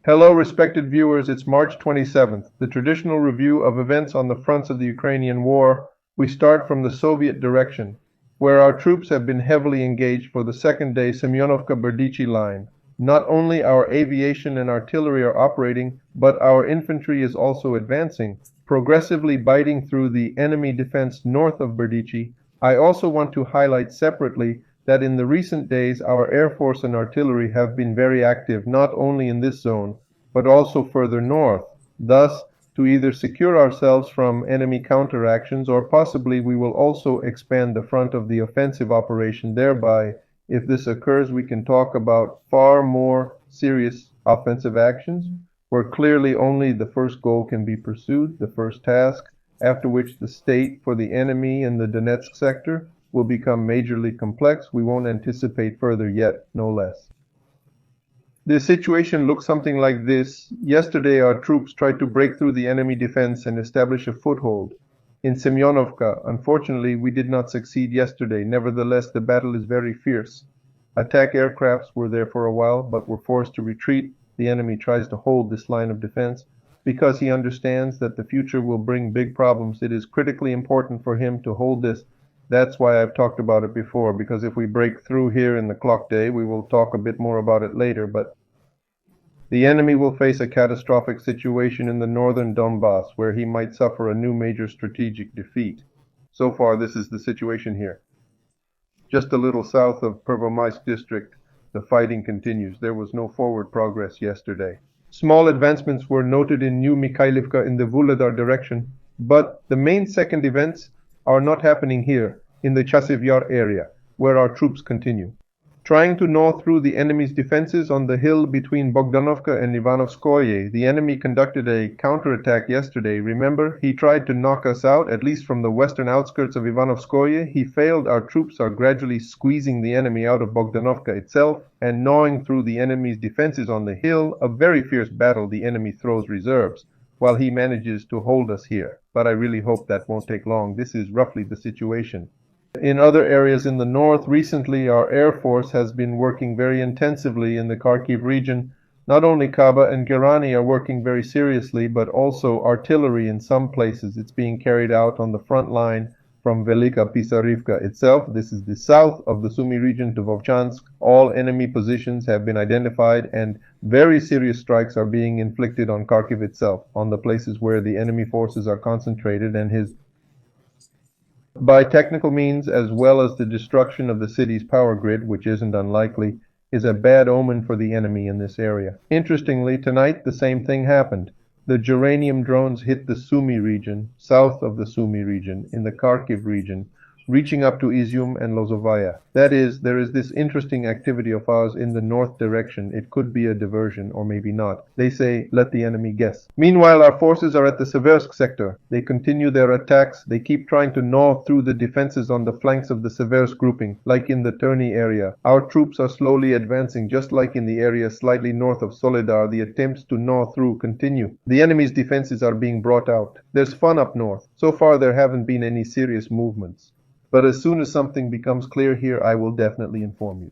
Hello, respected viewers. It's March 27th, the traditional review of events on the fronts of the Ukrainian war. We start from the Soviet direction, where our troops have been heavily engaged for the second day Semyonovka-Berdichi line. Not only our aviation and artillery are operating, but our infantry is also advancing, progressively biting through the enemy defense north of Berdichi. I also want to highlight separately that in the recent days our Air Force and artillery have been very active not only in this zone, but also further north, thus to either secure ourselves from enemy counteractions or possibly we will also expand the front of the offensive operation. Thereby, if this occurs, we can talk about far more serious offensive actions, where clearly only the first goal can be pursued, the first task, after which the state for the enemy in the Donetsk sector will become majorly complex. We won't anticipate further yet, no less. The situation looks something like this. Yesterday our troops tried to break through the enemy defense and establish a foothold in Semyonovka. Unfortunately, we did not succeed yesterday. Nevertheless, the battle is very fierce. Attack aircrafts were there for a while, but were forced to retreat. The enemy tries to hold this line of defense because he understands that the future will bring big problems. It is critically important for him to hold this. That's why I've talked about it before, because if we break through here in the clock day, we will talk a bit more about it later, but the enemy will face a catastrophic situation in the northern Donbass, where he might suffer a new major strategic defeat. So far, this is the situation here. Just a little south of Pervomaisk district, the fighting continues. There was no forward progress yesterday. Small advancements were noted in New Mikhailivka in the Vuhledar direction, but the main second events are not happening here in the ChasovYar area, where our troops continue. Trying to gnaw through the enemy's defenses on the hill between Bogdanovka and Ivanovskoye, the enemy conducted a counterattack yesterday. Remember, he tried to knock us out, at least from the western outskirts of Ivanovskoye. He failed. Our troops are gradually squeezing the enemy out of Bogdanovka itself and gnawing through the enemy's defenses on the hill. A very fierce battle. The enemy throws reserves, while he manages to hold us here. But I really hope that won't take long. This is roughly the situation. In other areas in the north, recently our Air Force has been working very intensively in the Kharkiv region. Not only Kaba and Gerani are working very seriously, but also artillery in some places. It's being carried out on the front line from Velika Pisarivka itself. This is the south of the Sumy region to Vovchansk. All enemy positions have been identified and very serious strikes are being inflicted on Kharkiv itself, on the places where the enemy forces are concentrated, and by technical means, as well as the destruction of the city's power grid, which isn't unlikely, is a bad omen for the enemy in this area. Interestingly, tonight the same thing happened. The geranium drones hit the Sumy region, south of the Sumy region, in the Kharkiv region, reaching up to Izium and Lozovaya. That is, there is this interesting activity of ours in the north direction. It could be a diversion, or maybe not. They say, let the enemy guess. Meanwhile, our forces are at the Seversk sector. They continue their attacks. They keep trying to gnaw through the defenses on the flanks of the Seversk grouping, like in the Terny area. Our troops are slowly advancing, just like in the area slightly north of Soledar. The attempts to gnaw through continue. The enemy's defenses are being brought out. There's fun up north. So far, there haven't been any serious movements. But as soon as something becomes clear here, I will definitely inform you.